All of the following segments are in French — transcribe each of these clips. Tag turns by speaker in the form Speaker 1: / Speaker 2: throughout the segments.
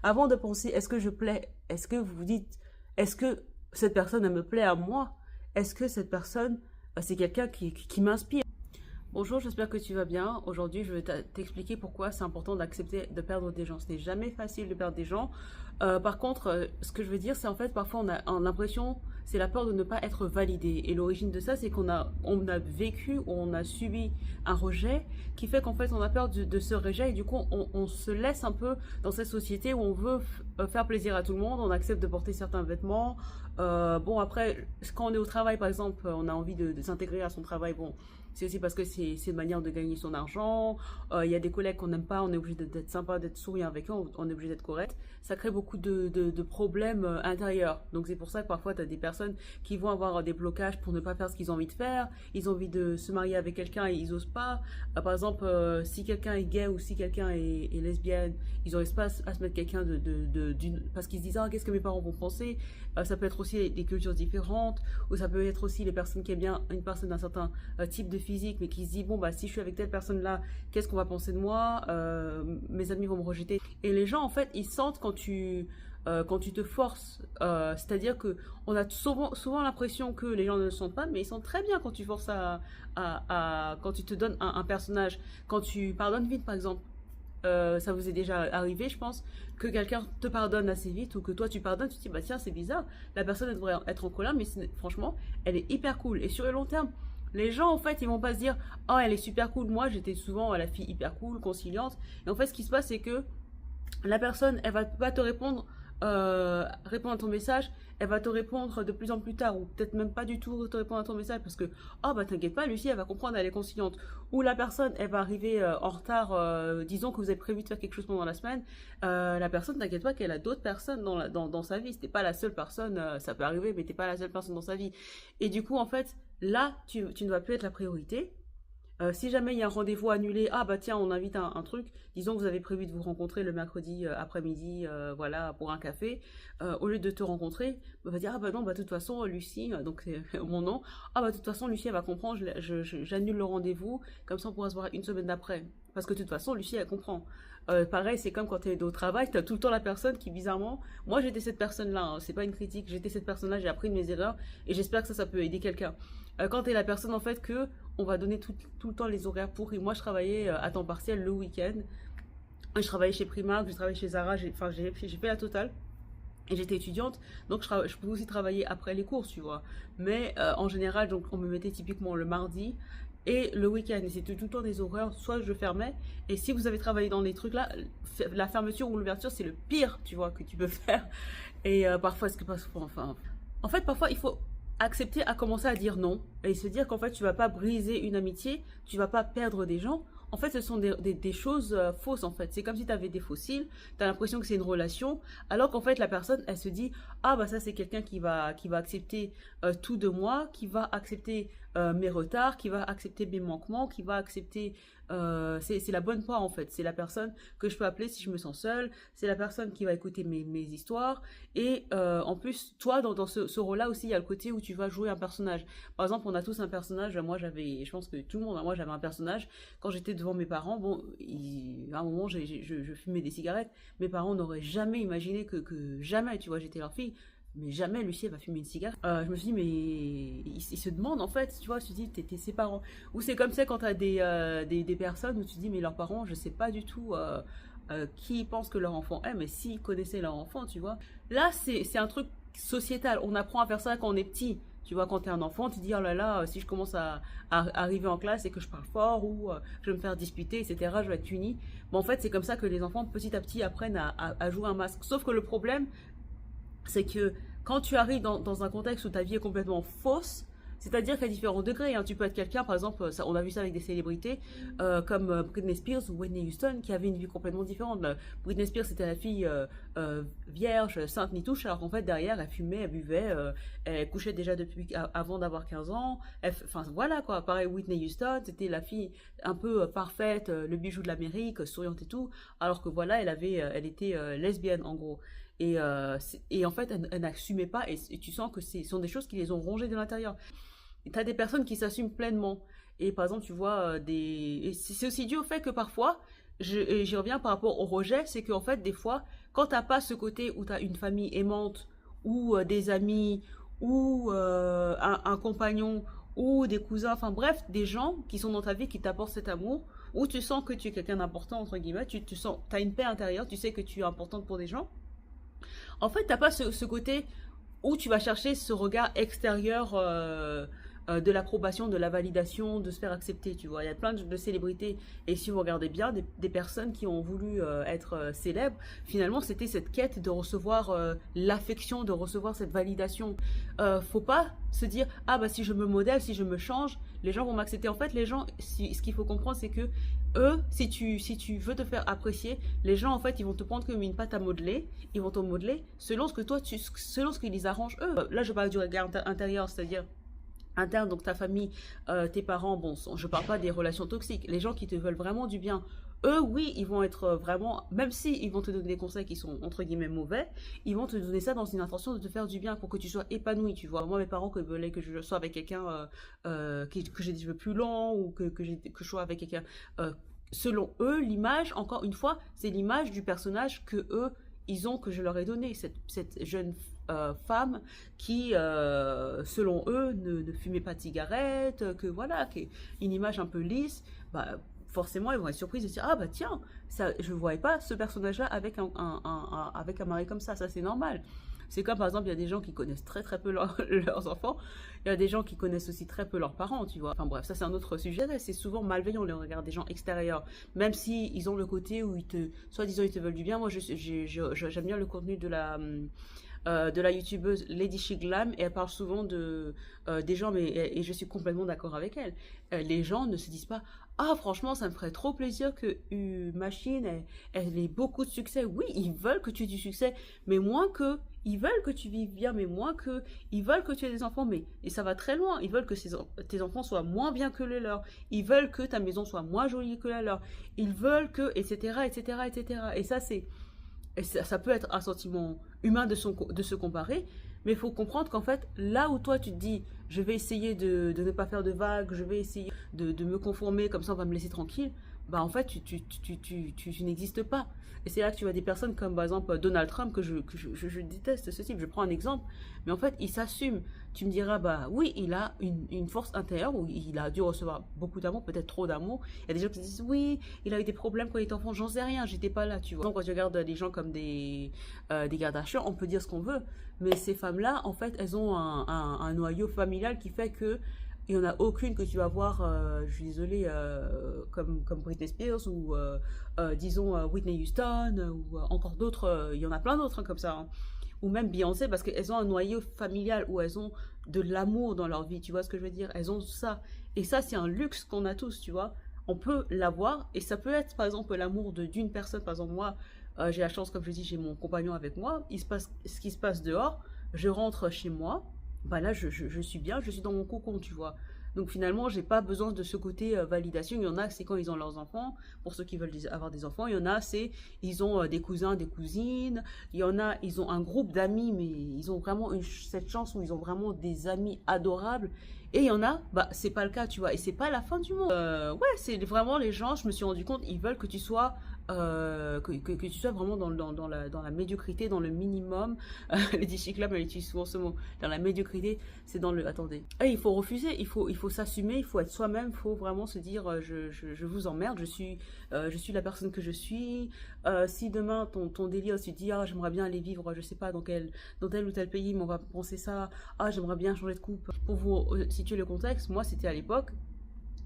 Speaker 1: Avant de penser, est-ce que je plais? Est-ce que vous vous dites, est-ce que cette personne, elle me plaît à moi? Est-ce que cette personne, c'est quelqu'un qui m'inspire? Bonjour, j'espère que tu vas bien. Aujourd'hui, je vais t'expliquer pourquoi c'est important d'accepter de perdre des gens. Ce n'est jamais facile de perdre des gens. Par contre, ce que je veux dire, c'est en fait, parfois, on a l'impression, c'est la peur de ne pas être validé. Et l'origine de ça, c'est qu'on a vécu ou on a subi un rejet qui fait qu'en fait, on a peur de ce rejet et du coup, on se laisse un peu dans cette société où on veut faire plaisir à tout le monde, on accepte de porter certains vêtements. Bon, après, quand on est au travail, par exemple, on a envie de s'intégrer à son travail. Bon, c'est aussi parce que c'est une manière de gagner son argent. Il y a des collègues qu'on n'aime pas, on est obligé d'être sympa, d'être souriant avec eux, on est obligé d'être correct. Ça crée beaucoup de problèmes intérieurs. Donc c'est pour ça que parfois tu as des personnes qui vont avoir des blocages pour ne pas faire ce qu'ils ont envie de faire. Ils ont envie de se marier avec quelqu'un et ils osent pas. Par exemple, si quelqu'un est gay ou si quelqu'un est lesbienne, ils n'osent pas à se mettre quelqu'un parce qu'ils se disent, ah, qu'est-ce que mes parents vont penser. Ça peut être aussi des cultures différentes, ou ça peut être aussi les personnes qui aiment bien une personne d'un certain type de physique, mais qui se dit, bon, bah, si je suis avec telle personne-là, qu'est-ce qu'on va penser de moi? Mes amis vont me rejeter. Et les gens, en fait, ils sentent quand tu te forces. C'est-à-dire que on a souvent l'impression que les gens ne le sentent pas, mais ils sentent très bien quand tu forces quand tu te donnes un personnage. Quand tu pardonnes vite, par exemple. Ça vous est déjà arrivé, je pense, que quelqu'un te pardonne assez vite ou que toi tu pardonnes, tu te dis, bah tiens, c'est bizarre, la personne elle devrait être en colère, mais franchement, elle est hyper cool. Et sur le long terme, les gens, en fait, ils vont pas se dire, oh, elle est super cool. Moi, j'étais souvent la fille hyper cool, conciliante. Et en fait, ce qui se passe, c'est que la personne, elle va pas te répondre à ton message, elle va te répondre de plus en plus tard, ou peut-être même pas du tout te répondre à ton message parce que, oh bah t'inquiète pas, Lucie, elle va comprendre, elle est conciliante. Ou la personne, elle va arriver en retard, disons que vous avez prévu de faire quelque chose pendant la semaine, la personne, t'inquiète pas qu'elle a d'autres personnes dans sa vie, c'était pas la seule personne, ça peut arriver, mais t'es pas la seule personne dans sa vie. Et du coup, en fait, là, tu ne vas plus être la priorité. Si jamais il y a un rendez-vous annulé, ah bah tiens, on invite un truc, disons que vous avez prévu de vous rencontrer le mercredi après-midi, voilà, pour un café, au lieu de te rencontrer, on va dire, ah bah non, bah de toute façon, Lucie, donc c'est mon nom, ah bah de toute façon, Lucie, elle va comprendre, j'annule le rendez-vous, comme ça on pourra se voir une semaine d'après. Parce que de toute façon, Lucie, elle comprend. Pareil, c'est comme quand tu es au travail, tu as tout le temps la personne qui, bizarrement, moi j'étais cette personne-là, hein, c'est pas une critique, j'étais cette personne-là, j'ai appris de mes erreurs, et j'espère que ça peut aider quelqu'un. Quand tu es la personne, en fait, que on va donner tout le temps les horaires pourris. Moi, je travaillais à temps partiel le week-end. Je travaillais chez Primark, je travaillais chez Zara, j'ai fait la totale. Et j'étais étudiante, donc je pouvais aussi travailler après les cours, tu vois. Mais en général, donc on me mettait typiquement le mardi et le week-end. Et c'était tout le temps des horaires, soit je fermais. Et si vous avez travaillé dans les trucs là, la fermeture ou l'ouverture, c'est le pire, tu vois, que tu peux faire. Et parfois, enfin, en fait, parfois, il faut accepter à commencer à dire non et se dire qu'en fait, tu vas pas briser une amitié, tu vas pas perdre des gens. En fait, ce sont des choses fausses, en fait. C'est comme si tu avais des fossiles, tu as l'impression que c'est une relation, alors qu'en fait, la personne, elle se dit, ah bah ça, c'est quelqu'un qui va accepter tout de moi, qui va accepter mes retards, qui va accepter mes manquements, qui va accepter... c'est la bonne part, en fait. C'est la personne que je peux appeler si je me sens seule, c'est la personne qui va écouter mes histoires, et en plus, toi, dans ce rôle-là aussi, il y a le côté où tu vas jouer un personnage. Par exemple, on a tous un personnage, moi j'avais, je pense que tout le monde, hein, moi j'avais un personnage, quand j'étais devant mes parents, bon, à un moment je fumais des cigarettes, mes parents n'auraient jamais imaginé que jamais, tu vois, j'étais leur fille, mais jamais Lucie elle va fumer une cigarette. Je me suis dit, mais ils se demandent en fait, tu vois, je me suis dit, t'es ses parents. Ou c'est comme ça quand t'as des personnes où tu te dis, mais leurs parents, je sais pas du tout qui pense que leur enfant est, mais s'ils connaissaient leur enfant, tu vois. Là, c'est un truc sociétal, on apprend à faire ça quand on est petit. Tu vois, quand t'es un enfant, tu te dis, oh là là, si je commence à arriver en classe et que je parle fort ou je vais me faire disputer, etc., je vais être puni. Mais en fait, c'est comme ça que les enfants, petit à petit, apprennent à jouer un masque. Sauf que le problème, c'est que quand tu arrives dans un contexte où ta vie est complètement fausse, c'est-à-dire qu'à différents degrés, hein, tu peux être quelqu'un, par exemple, ça, on a vu ça avec des célébrités, comme Britney Spears ou Whitney Houston, qui avaient une vie complètement différente. Britney Spears, c'était la fille vierge, sainte ni touche, alors qu'en fait, derrière, elle fumait, elle buvait, elle couchait déjà depuis avant d'avoir 15 ans. Enfin, voilà, quoi. Pareil, Whitney Houston, c'était la fille un peu parfaite, le bijou de l'Amérique, souriante et tout, alors que voilà, elle était lesbienne, en gros. Et en fait, elle n'assumait pas, et tu sens que ce sont des choses qui les ont rongées de l'intérieur. Tu as des personnes qui s'assument pleinement. Et par exemple, tu vois, et c'est aussi dû au fait que parfois, et j'y reviens par rapport au rejet, c'est qu'en fait, des fois, quand t'as pas ce côté où tu as une famille aimante, ou des amis, ou un compagnon, ou des cousins, enfin bref, des gens qui sont dans ta vie, qui t'apportent cet amour, où tu sens que tu es quelqu'un d'important, entre guillemets, tu sens, tu as une paix intérieure, tu sais que tu es importante pour des gens. En fait, t'as pas ce côté où tu vas chercher ce regard extérieur de l'approbation, de la validation, de se faire accepter, tu vois. Il y a plein de célébrités, et si vous regardez bien, des personnes qui ont voulu être célèbres, finalement, c'était cette quête de recevoir l'affection, de recevoir cette validation. Faut pas se dire, ah bah si je me modèle, si je me change, les gens vont m'accepter. En fait, les gens, ce qu'il faut comprendre, c'est que eux, si tu veux te faire apprécier, les gens, en fait, ils vont te prendre comme une pâte à modeler. Ils vont te modeler selon ce que toi, selon ce qui les arrange eux. Là, je parle du regard intérieur, c'est-à-dire interne, donc ta famille, tes parents, bon, je parle pas des relations toxiques. Les gens qui te veulent vraiment du bien, eux, oui, ils vont être vraiment, même si ils vont te donner des conseils qui sont entre guillemets mauvais, ils vont te donner ça dans une intention de te faire du bien pour que tu sois épanoui, tu vois. Moi, mes parents que voulaient que je sois avec quelqu'un que j'ai des cheveux plus longs, ou que je sois avec quelqu'un, selon eux, l'image, encore une fois, c'est l'image du personnage que eux, ils ont, que je leur ai donné. Cette jeune femme qui, selon eux, ne fumait pas de cigarette, que voilà, qui est une image un peu lisse, bah, forcément, ils vont être surpris de se dire, ah bah tiens, ça, je ne voyais pas ce personnage-là avec avec un mari comme ça c'est normal. C'est comme par exemple, il y a des gens qui connaissent très très peu leurs enfants, il y a des gens qui connaissent aussi très peu leurs parents, tu vois. Enfin bref, ça c'est un autre sujet, c'est souvent malveillant le regard des gens extérieurs, même si ils ont le côté où soi-disant ils te veulent du bien. Moi j'aime bien le contenu de la youtubeuse Lady Shiglam, et elle parle souvent des gens, et je suis complètement d'accord avec elle. Les gens ne se disent pas, ah franchement ça me ferait trop plaisir que machine elle ait beaucoup de succès. Oui, ils veulent que tu aies du succès, mais moins que, ils veulent que tu vives bien, mais moins que, ils veulent que tu aies des enfants, mais, et ça va très loin, ils veulent que tes enfants soient moins bien que les leurs, ils veulent que ta maison soit moins jolie que la leur, ils veulent que, etc., etc., etc. Et ça c'est, et ça peut être un sentiment humain de se comparer, mais il faut comprendre qu'en fait, là où toi tu te dis, je vais essayer de ne pas faire de vagues, je vais essayer de me conformer, comme ça on va me laisser tranquille, bah en fait tu n'existes pas. Et c'est là que tu vois des personnes comme par exemple Donald Trump, que je déteste ce type, je prends un exemple, mais en fait il s'assume. Tu me diras, bah oui, il a une force intérieure, où il a dû recevoir beaucoup d'amour, peut-être trop d'amour. Il y a des gens qui disent, oui, il a eu des problèmes quand il était enfant, j'en sais rien, j'étais pas là, tu vois. Donc quand tu regardes des gens comme des Kardashian, on peut dire ce qu'on veut, mais ces femmes-là, en fait, elles ont un noyau familial qui fait que il n'y en a aucune que tu vas voir, je suis désolée, comme Britney Spears, ou disons Whitney Houston, ou encore d'autres, il y en a plein d'autres hein, comme ça, hein. Ou même Beyoncé, parce qu'elles ont un noyau familial où elles ont de l'amour dans leur vie, tu vois ce que je veux dire, elles ont ça. Et ça, c'est un luxe qu'on a tous, tu vois. On peut l'avoir, et ça peut être, par exemple, l'amour d'une personne. Par exemple, moi, j'ai la chance, comme je dis, j'ai mon compagnon avec moi, il se passe ce qui se passe dehors, je rentre chez moi, bah là, je suis bien, je suis dans mon cocon, tu vois. Donc finalement, j'ai pas besoin de ce côté validation. Il y en a, c'est quand ils ont leurs enfants, pour ceux qui veulent avoir des enfants. Il y en a, c'est, ils ont des cousins, des cousines. Il y en a, ils ont un groupe d'amis, mais ils ont vraiment cette chance où ils ont vraiment des amis adorables. Et il y en a, bah c'est pas le cas, tu vois. Et c'est pas la fin du monde. Ouais, c'est vraiment les gens, je me suis rendu compte, ils veulent que tu sois que tu sois vraiment dans la médiocrité, dans le minimum. Lady Chiclam, elle utilise souvent ce mot. Dans la médiocrité, c'est dans le... Attendez. Et il faut refuser, il faut s'assumer, il faut être soi-même, il faut vraiment se dire, je vous emmerde, je suis la personne que je suis. Si demain, ton délire, tu te dis, ah, j'aimerais bien aller vivre, je sais pas, dans tel ou tel pays, mais on va penser ça, ah, j'aimerais bien changer de coupe. Pour vous situer le contexte, moi, c'était à l'époque,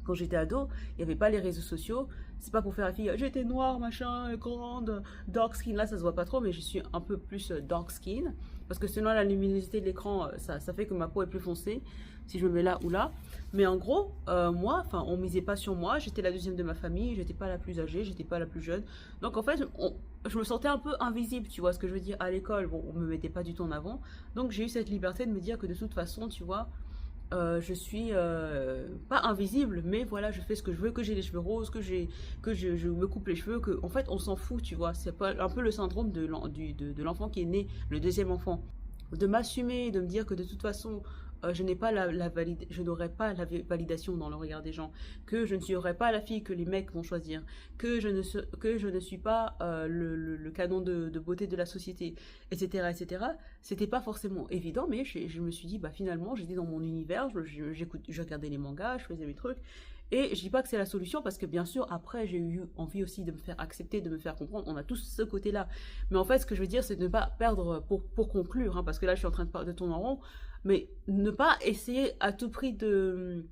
Speaker 1: quand j'étais ado, il n'y avait pas les réseaux sociaux. C'est pas pour faire la fille, j'étais noire, machin, grande, dark skin. Là, ça se voit pas trop, mais je suis un peu plus dark skin. Parce que selon la luminosité de l'écran, ça fait que ma peau est plus foncée, si je me mets là ou là. Mais en gros, moi, enfin, on misait pas sur moi. J'étais la deuxième de ma famille, j'étais pas la plus âgée, j'étais pas la plus jeune. Donc en fait, je me sentais un peu invisible, tu vois ce que je veux dire. À l'école, bon, on me mettait pas du tout en avant. Donc j'ai eu cette liberté de me dire que de toute façon, tu vois, je suis pas invisible, mais voilà, je fais ce que je veux, que j'ai les cheveux roses, que je me coupe les cheveux, que en fait on s'en fout, tu vois. C'est pas un peu le syndrome de l'enfant qui est né, le deuxième enfant. de m'assumer, de me dire que de toute façon, je n'ai pas je n'aurai pas la validation dans le regard des gens, que je ne serai pas la fille que les mecs vont choisir, que je ne suis pas le canon de beauté de la société, etc., etc. C'était pas forcément évident, mais je me suis dit, bah finalement, j'étais dans mon univers, je regardais les mangas, je faisais mes trucs, et je dis pas que c'est la solution parce que bien sûr après j'ai eu envie aussi de me faire accepter, de me faire comprendre. On a tous ce côté-là. Mais en fait ce que je veux dire c'est de ne pas perdre pour conclure, hein, parce que là je suis en train de tourner en rond, mais ne pas essayer à tout prix de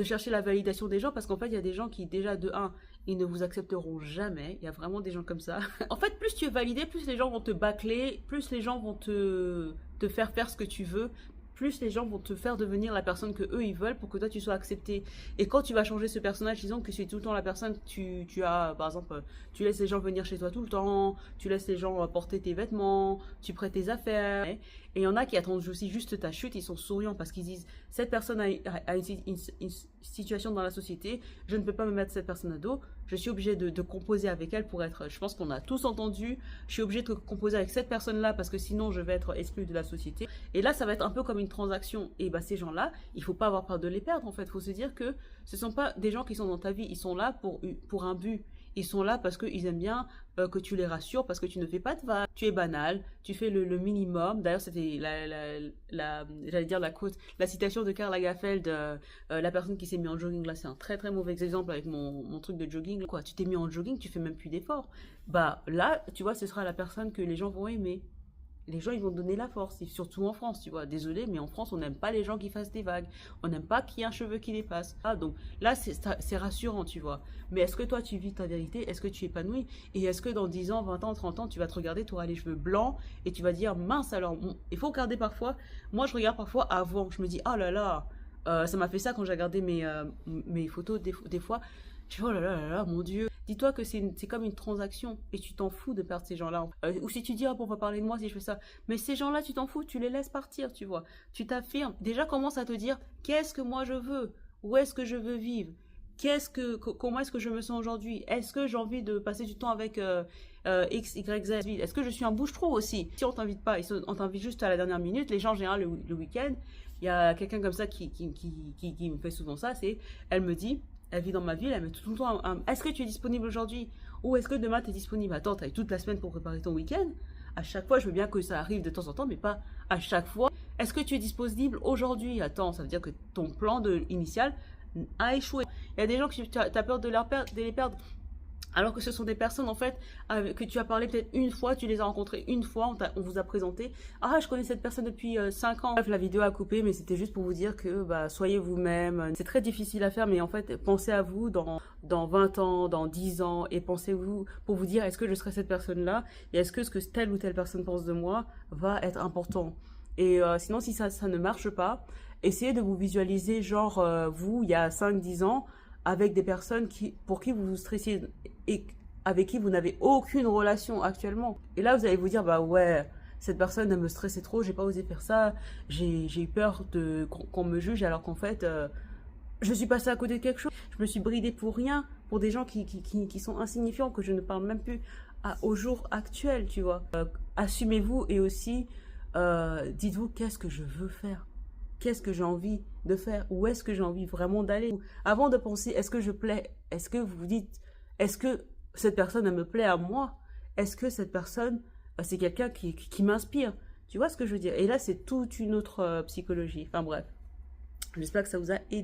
Speaker 1: chercher la validation des gens parce qu'en fait il y a des gens qui déjà de un ils ne vous accepteront jamais. Il y a vraiment des gens comme ça. En fait plus tu es validé, plus les gens vont te bâcler, plus les gens vont te faire ce que tu veux, plus les gens vont te faire devenir la personne que eux ils veulent pour que toi tu sois accepté. Et quand tu vas changer ce personnage, disons que c'est tout le temps la personne que tu as, par exemple, tu laisses les gens venir chez toi tout le temps, tu laisses les gens porter tes vêtements, tu prêtes tes affaires. Et il y en a qui attendent aussi juste ta chute, ils sont souriants parce qu'ils disent cette personne a une situation dans la société, je ne peux pas me mettre cette personne à dos, je suis obligé de composer avec elle pour être, je pense qu'on a tous entendu, je suis obligé de composer avec cette personne-là parce que sinon je vais être exclu de la société. Et là, ça va être un peu comme une transaction. Et bah, ces gens-là, il faut pas avoir peur de les perdre, en fait. Il faut se dire que ce sont pas des gens qui sont dans ta vie, ils sont là pour un but. Ils sont là parce qu'ils aiment bien que tu les rassures, parce que tu ne fais pas de vagues, tu es banal, tu fais le minimum. D'ailleurs, c'était j'allais dire la citation de Karl Lagerfeld, la personne qui s'est mis en jogging. Là, c'est un très très mauvais exemple avec mon truc de jogging. Quoi, tu t'es mis en jogging, tu fais même plus d'efforts. Bah là, tu vois, ce sera la personne que les gens vont aimer. Les gens, ils vont donner la force, et surtout en France, tu vois. Désolé, mais en France, on n'aime pas les gens qui fassent des vagues. On n'aime pas qu'il y ait un cheveu qui dépasse. Ah, donc là, c'est rassurant, tu vois. Mais est-ce que toi, tu vis ta vérité? Est-ce que tu es épanoui? Et est-ce que dans 10 ans, 20 ans, 30 ans, tu vas te regarder, tu auras les cheveux blancs et tu vas dire, mince, alors, bon, il faut regarder parfois. Moi, je regarde parfois avant. Je me dis, oh là là, ça m'a fait ça quand j'ai regardé mes photos des fois. Je fais, oh là là là là, mon Dieu. Dis-toi que c'est comme une transaction et tu t'en fous de perdre ces gens-là. Ou si tu dis, ah bon, on va parler de moi si je fais ça. Mais ces gens-là, tu t'en fous, tu les laisses partir, tu vois. Tu t'affirmes. Déjà, commence à te dire, qu'est-ce que moi je veux? Où est-ce que je veux vivre? Comment est-ce que je me sens aujourd'hui? Est-ce que j'ai envie de passer du temps avec X, Y, Z? Est-ce que je suis un bouche-trou aussi? Si on t'invite pas, on t'invite juste à la dernière minute, les gens en général le week-end, il y a quelqu'un comme ça qui me fait souvent ça, elle me dit, elle vit dans ma ville, elle met tout le temps est-ce que tu es disponible aujourd'hui? Ou est-ce que demain tu es disponible? Attends, tu as eu toute la semaine pour préparer ton week-end. À chaque fois, je veux bien que ça arrive de temps en temps, mais pas à chaque fois. Est-ce que tu es disponible aujourd'hui? Attends, ça veut dire que ton plan initial a échoué. Il y a des gens que tu as peur de les perdre. Alors que ce sont des personnes, en fait, que tu as parlé peut-être une fois, tu les as rencontrées une fois, on vous a présenté. Ah, je connais cette personne depuis 5 ans. Bref, la vidéo a coupé, mais c'était juste pour vous dire que bah, soyez vous-même. C'est très difficile à faire, mais en fait, pensez à vous dans 20 ans, dans 10 ans, et pensez-vous pour vous dire, est-ce que je serai cette personne-là? Et est-ce que ce que telle ou telle personne pense de moi va être important? Et sinon, si ça ne marche pas, essayez de vous visualiser, genre, vous, il y a 5-10 ans, avec des personnes pour qui vous vous stressiez et avec qui vous n'avez aucune relation actuellement. Et là, vous allez vous dire, bah ouais, cette personne, elle me stressait trop, j'ai pas osé faire ça, j'ai eu peur qu'on me juge, alors qu'en fait, je suis passée à côté de quelque chose. Je me suis bridée pour rien, pour des gens qui sont insignifiants, que je ne parle même plus au jour actuel, tu vois. Assumez-vous et aussi, dites-vous, qu'est-ce que je veux faire? Qu'est-ce que j'ai envie de faire? Où est-ce que j'ai envie vraiment d'aller? Avant de penser, est-ce que je plais? Est-ce que vous vous dites, est-ce que cette personne, elle me plaît à moi? Est-ce que cette personne, c'est quelqu'un qui m'inspire? Tu vois ce que je veux dire? Et là, c'est toute une autre psychologie. Enfin bref, j'espère que ça vous a aidé.